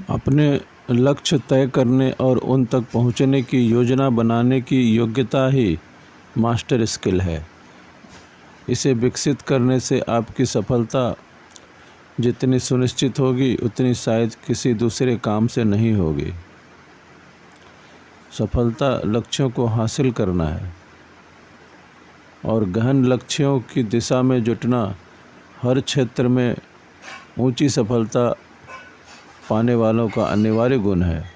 अपने लक्ष्य तय करने और उन तक पहुंचने की योजना बनाने की योग्यता ही मास्टर स्किल है। इसे विकसित करने से आपकी सफलता जितनी सुनिश्चित होगी उतनी शायद किसी दूसरे काम से नहीं होगी। सफलता लक्ष्यों को हासिल करना है और गहन लक्ष्यों की दिशा में जुटना हर क्षेत्र में ऊंची सफलता पाने वालों का अनिवार्य गुण है।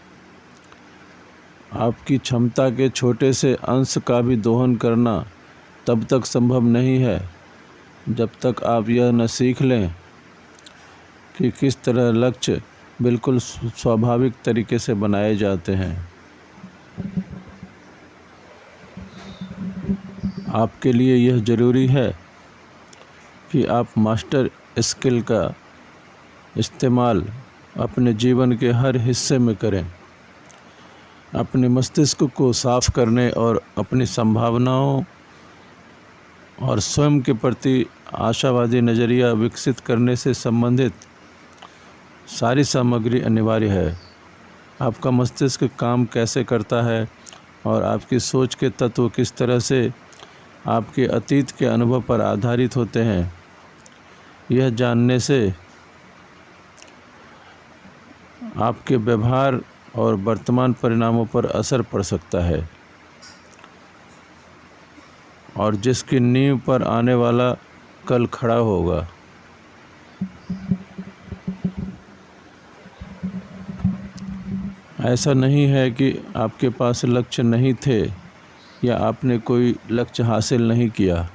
आपकी क्षमता के छोटे से अंश का भी दोहन करना तब तक संभव नहीं है जब तक आप यह न सीख लें कि किस तरह लक्ष्य बिल्कुल स्वाभाविक तरीके से बनाए जाते हैं। आपके लिए यह ज़रूरी है कि आप मास्टर स्किल का इस्तेमाल अपने जीवन के हर हिस्से में करें। अपने मस्तिष्क को साफ करने और अपनी संभावनाओं और स्वयं के प्रति आशावादी नज़रिया विकसित करने से संबंधित सारी सामग्री अनिवार्य है। आपका मस्तिष्क काम कैसे करता है और आपकी सोच के तत्व किस तरह से आपके अतीत के अनुभव पर आधारित होते हैं, यह जानने से आपके व्यवहार और वर्तमान परिणामों पर असर पड़ सकता है और जिसकी नींव पर आने वाला कल खड़ा होगा। ऐसा नहीं है कि आपके पास लक्ष्य नहीं थे या आपने कोई लक्ष्य हासिल नहीं किया,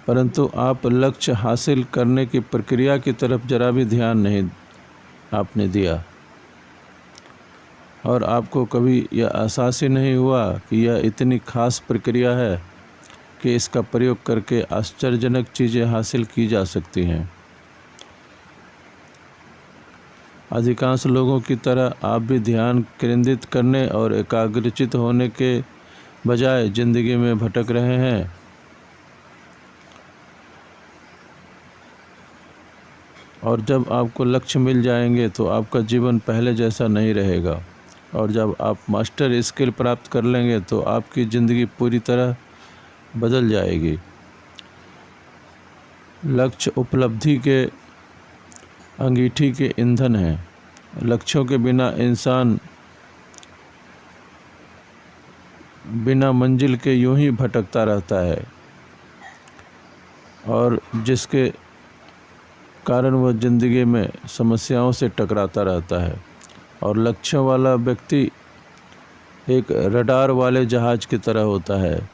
परंतु आप लक्ष्य हासिल करने की प्रक्रिया की तरफ जरा भी ध्यान नहीं आपने दिया और आपको कभी यह एहसास ही नहीं हुआ कि यह इतनी खास प्रक्रिया है कि इसका प्रयोग करके आश्चर्यजनक चीज़ें हासिल की जा सकती हैं। अधिकांश लोगों की तरह आप भी ध्यान केंद्रित करने और एकाग्रचित होने के बजाय ज़िंदगी में भटक रहे हैं। और जब आपको लक्ष्य मिल जाएंगे तो आपका जीवन पहले जैसा नहीं रहेगा और जब आप मास्टर स्किल प्राप्त कर लेंगे तो आपकी ज़िंदगी पूरी तरह बदल जाएगी। लक्ष्य उपलब्धि के अंगीठी के ईंधन हैं। लक्ष्यों के बिना इंसान बिना मंजिल के यूं ही भटकता रहता है और जिसके कारण वह ज़िंदगी में समस्याओं से टकराता रहता है। और लक्ष्यों वाला व्यक्ति एक रडार वाले जहाज़ की तरह होता है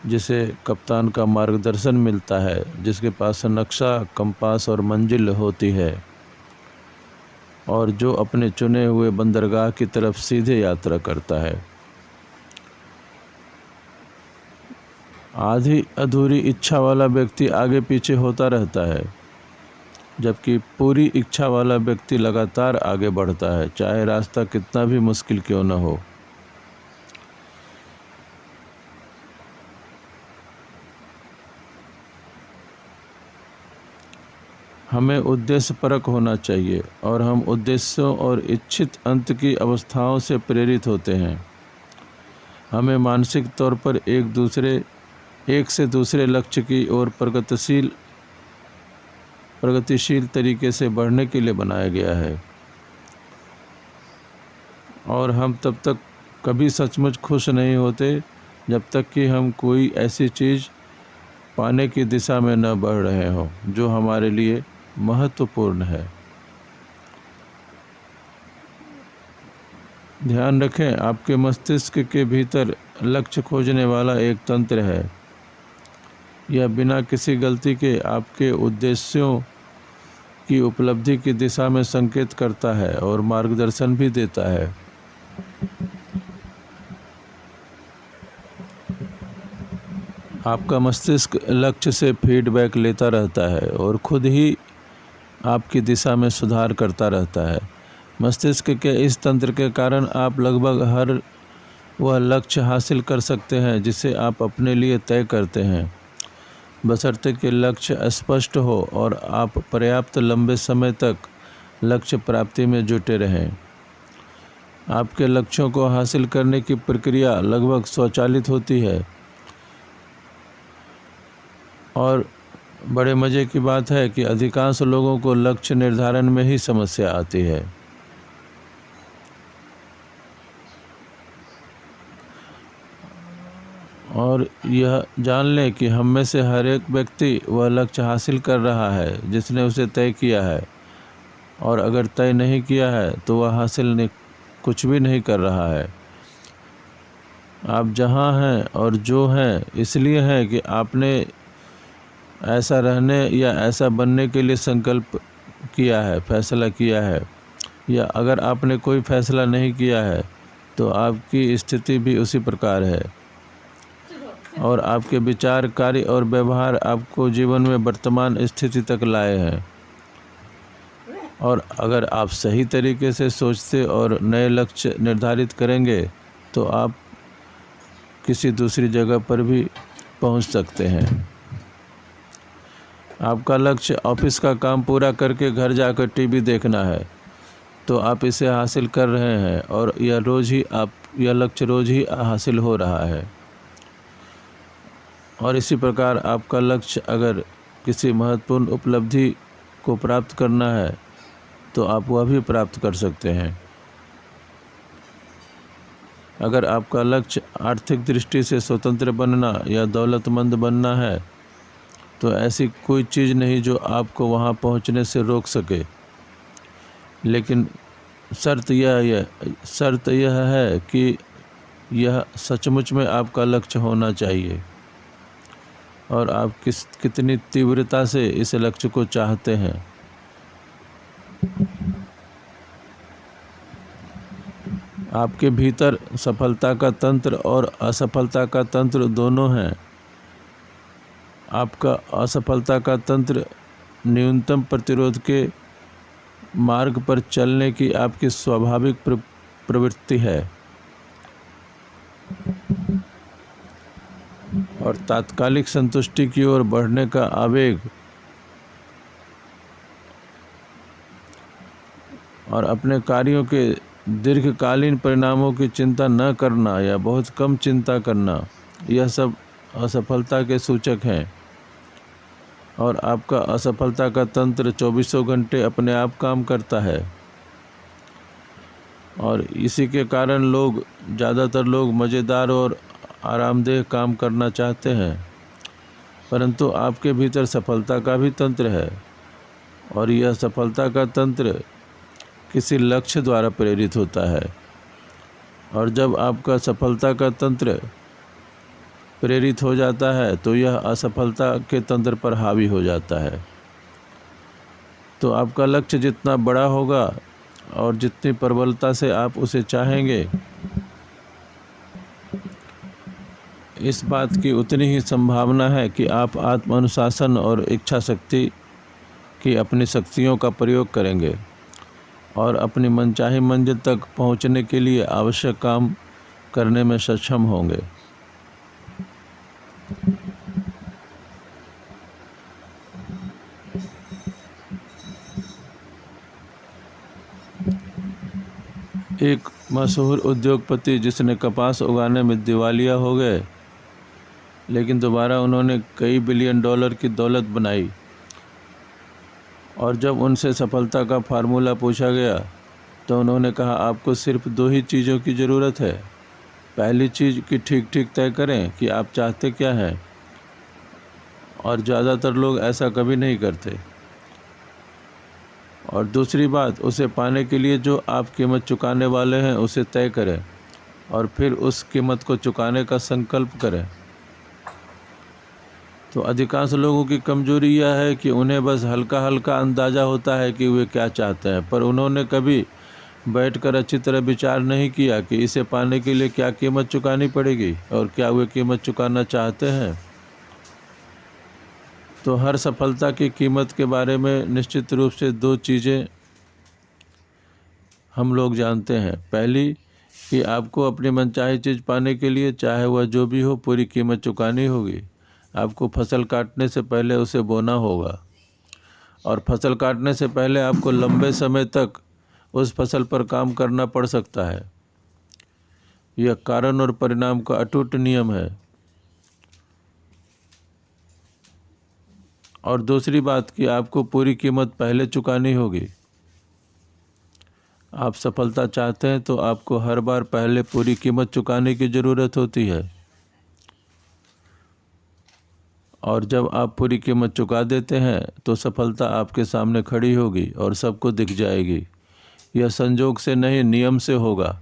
जिसे कप्तान का मार्गदर्शन मिलता है, जिसके पास नक्शा, कंपास और मंजिल होती है और जो अपने चुने हुए बंदरगाह की तरफ सीधे यात्रा करता है। आधी अधूरी इच्छा वाला व्यक्ति आगे पीछे होता रहता है, जबकि पूरी इच्छा वाला व्यक्ति लगातार आगे बढ़ता है, चाहे रास्ता कितना भी मुश्किल क्यों न हो। हमें उद्देश्यपरक होना चाहिए और हम उद्देश्यों और इच्छित अंत की अवस्थाओं से प्रेरित होते हैं। हमें मानसिक तौर पर एक से दूसरे लक्ष्य की ओर प्रगतिशील तरीके से बढ़ने के लिए बनाया गया है और हम तब तक कभी सचमुच खुश नहीं होते जब तक कि हम कोई ऐसी चीज़ पाने की दिशा में न बढ़ रहे हों जो हमारे लिए महत्वपूर्ण है। ध्यान रखें, आपके मस्तिष्क के भीतर लक्ष्य खोजने वाला एक तंत्र है। यह बिना किसी गलती के आपके उद्देश्यों की उपलब्धि की दिशा में संकेत करता है और मार्गदर्शन भी देता है। आपका मस्तिष्क लक्ष्य से फीडबैक लेता रहता है और खुद ही आपकी दिशा में सुधार करता रहता है। मस्तिष्क के इस तंत्र के कारण आप लगभग हर वह लक्ष्य हासिल कर सकते हैं जिसे आप अपने लिए तय करते हैं, बशर्ते कि लक्ष्य स्पष्ट हो और आप पर्याप्त लंबे समय तक लक्ष्य प्राप्ति में जुटे रहें। आपके लक्ष्यों को हासिल करने की प्रक्रिया लगभग स्वचालित होती है और बड़े मज़े की बात है कि अधिकांश लोगों को लक्ष्य निर्धारण में ही समस्या आती है। और यह जान लें कि हम में से हर एक व्यक्ति वह लक्ष्य हासिल कर रहा है जिसने उसे तय किया है, और अगर तय नहीं किया है तो वह हासिल कुछ भी नहीं कर रहा है। आप जहाँ हैं और जो हैं इसलिए हैं कि आपने ऐसा रहने या ऐसा बनने के लिए संकल्प किया है, फैसला किया है, या अगर आपने कोई फैसला नहीं किया है तो आपकी स्थिति भी उसी प्रकार है और आपके विचार, कार्य और व्यवहार आपको जीवन में वर्तमान स्थिति तक लाए हैं। और अगर आप सही तरीके से सोचते और नए लक्ष्य निर्धारित करेंगे तो आप किसी दूसरी जगह पर भी पहुंच सकते हैं। आपका लक्ष्य ऑफिस का काम पूरा करके घर जाकर टीवी देखना है, तो आप इसे हासिल कर रहे हैं और यह लक्ष्य रोज़ ही हासिल हो रहा है। और इसी प्रकार आपका लक्ष्य अगर किसी महत्वपूर्ण उपलब्धि को प्राप्त करना है तो आप वह भी प्राप्त कर सकते हैं। अगर आपका लक्ष्य आर्थिक दृष्टि से स्वतंत्र बनना या दौलतमंद बनना है तो ऐसी कोई चीज़ नहीं जो आपको वहां पहुंचने से रोक सके, लेकिन शर्त यह है कि यह सचमुच में आपका लक्ष्य होना चाहिए और आप कितनी तीव्रता से इस लक्ष्य को चाहते हैं। आपके भीतर सफलता का तंत्र और असफलता का तंत्र दोनों हैं। आपका असफलता का तंत्र न्यूनतम प्रतिरोध के मार्ग पर चलने की आपकी स्वाभाविक प्रवृत्ति है और तात्कालिक संतुष्टि की ओर बढ़ने का आवेग और अपने कार्यों के दीर्घकालीन परिणामों की चिंता न करना या बहुत कम चिंता करना, यह सब असफलता के सूचक हैं। और आपका असफलता का तंत्र 24 घंटे अपने आप काम करता है और इसी के कारण ज़्यादातर लोग मज़ेदार और आरामदेह काम करना चाहते हैं, परंतु आपके भीतर सफलता का भी तंत्र है और यह सफलता का तंत्र किसी लक्ष्य द्वारा प्रेरित होता है। और जब आपका सफलता का तंत्र प्रेरित हो जाता है तो यह असफलता के तंत्र पर हावी हो जाता है। तो आपका लक्ष्य जितना बड़ा होगा और जितनी प्रबलता से आप उसे चाहेंगे, इस बात की उतनी ही संभावना है कि आप आत्म अनुशासन और इच्छा शक्ति की अपनी शक्तियों का प्रयोग करेंगे और अपनी मनचाही मंजिल तक पहुंचने के लिए आवश्यक काम करने में सक्षम होंगे। एक मशहूर उद्योगपति जिसने कपास उगाने में दिवालिया हो गए, लेकिन दोबारा उन्होंने कई बिलियन डॉलर की दौलत बनाई। और जब उनसे सफलता का फार्मूला पूछा गया तो उन्होंने कहा, आपको सिर्फ 2 ही चीज़ों की ज़रूरत है। पहली चीज़ कि ठीक ठीक तय करें कि आप चाहते क्या हैं, और ज़्यादातर लोग ऐसा कभी नहीं करते। और दूसरी बात, उसे पाने के लिए जो आप कीमत चुकाने वाले हैं उसे तय करें और फिर उस कीमत को चुकाने का संकल्प करें। तो अधिकांश लोगों की कमजोरी यह है कि उन्हें बस हल्का हल्का अंदाज़ा होता है कि वे क्या चाहते हैं, पर उन्होंने कभी बैठकर अच्छी तरह विचार नहीं किया कि इसे पाने के लिए क्या कीमत चुकानी पड़ेगी और क्या वे कीमत चुकाना चाहते हैं। तो हर सफलता की कीमत के बारे में निश्चित रूप से 2 चीज़ें हम लोग जानते हैं। पहली कि आपको अपनी मनचाही चीज़ पाने के लिए, चाहे वह जो भी हो, पूरी कीमत चुकानी होगी। आपको फसल काटने से पहले उसे बोना होगा, और फसल काटने से पहले आपको लंबे समय तक उस फसल पर काम करना पड़ सकता है। यह कारण और परिणाम का अटूट नियम है। और दूसरी बात कि आपको पूरी कीमत पहले चुकानी होगी। आप सफलता चाहते हैं तो आपको हर बार पहले पूरी कीमत चुकाने की ज़रूरत होती है, और जब आप पूरी कीमत चुका देते हैं तो सफलता आपके सामने खड़ी होगी और सबको दिख जाएगी। यह संजोग से नहीं, नियम से होगा।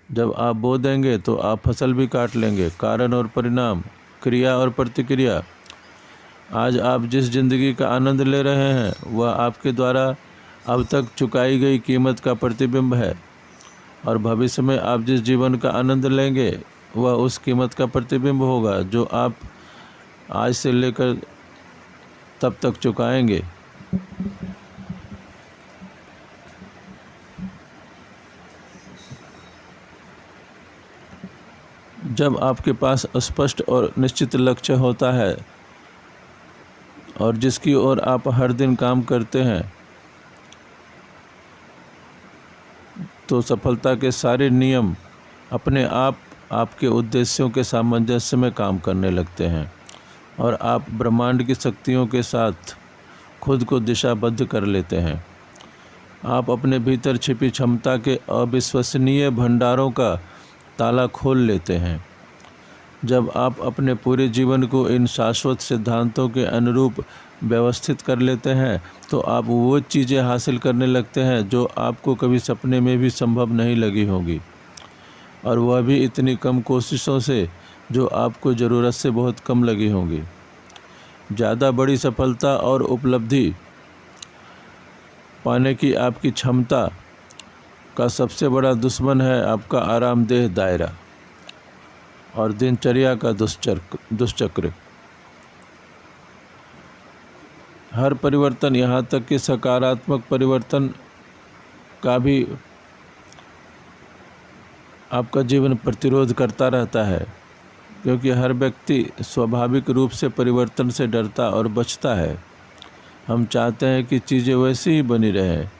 जब आप बो देंगे तो आप फसल भी काट लेंगे। कारण और परिणाम, क्रिया और प्रतिक्रिया। आज आप जिस ज़िंदगी का आनंद ले रहे हैं वह आपके द्वारा अब तक चुकाई गई कीमत का प्रतिबिंब है, और भविष्य में आप जिस जीवन का आनंद लेंगे वह उस कीमत का प्रतिबिंब होगा जो आप आज से लेकर तब तक चुकाएंगे। जब आपके पास स्पष्ट और निश्चित लक्ष्य होता है और जिसकी ओर आप हर दिन काम करते हैं, तो सफलता के सारे नियम अपने आप आपके उद्देश्यों के सामंजस्य में काम करने लगते हैं, और आप ब्रह्मांड की शक्तियों के साथ खुद को दिशाबद्ध कर लेते हैं। आप अपने भीतर छिपी क्षमता के अविश्वसनीय भंडारों का ताला खोल लेते हैं। जब आप अपने पूरे जीवन को इन शाश्वत सिद्धांतों के अनुरूप व्यवस्थित कर लेते हैं तो आप वो चीज़ें हासिल करने लगते हैं जो आपको कभी सपने में भी संभव नहीं लगी होगी, और वह भी इतनी कम कोशिशों से जो आपको ज़रूरत से बहुत कम लगी होंगी। ज़्यादा बड़ी सफलता और उपलब्धि पाने की आपकी क्षमता का सबसे बड़ा दुश्मन है आपका आरामदेह दायरा और दिनचर्या का दुष्चक्र। हर परिवर्तन, यहाँ तक कि सकारात्मक परिवर्तन का भी आपका जीवन प्रतिरोध करता रहता है, क्योंकि हर व्यक्ति स्वाभाविक रूप से परिवर्तन से डरता और बचता है। हम चाहते हैं कि चीज़ें वैसी ही बनी रहें,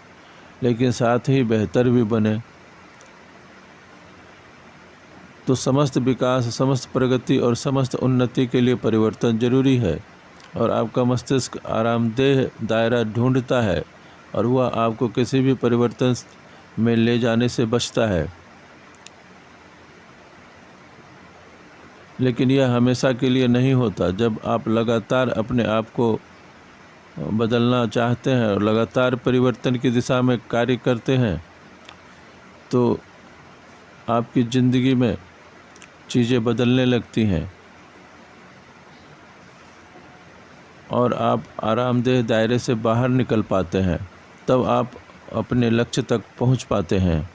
लेकिन साथ ही बेहतर भी बने। तो समस्त विकास, समस्त प्रगति और समस्त उन्नति के लिए परिवर्तन जरूरी है, और आपका मस्तिष्क आरामदेह दायरा ढूंढता है और वह आपको किसी भी परिवर्तन में ले जाने से बचता है। लेकिन यह हमेशा के लिए नहीं होता। जब आप लगातार अपने आप को बदलना चाहते हैं और लगातार परिवर्तन की दिशा में कार्य करते हैं, तो आपकी ज़िंदगी में चीज़ें बदलने लगती हैं और आप आरामदेह दायरे से बाहर निकल पाते हैं। तब आप अपने लक्ष्य तक पहुंच पाते हैं।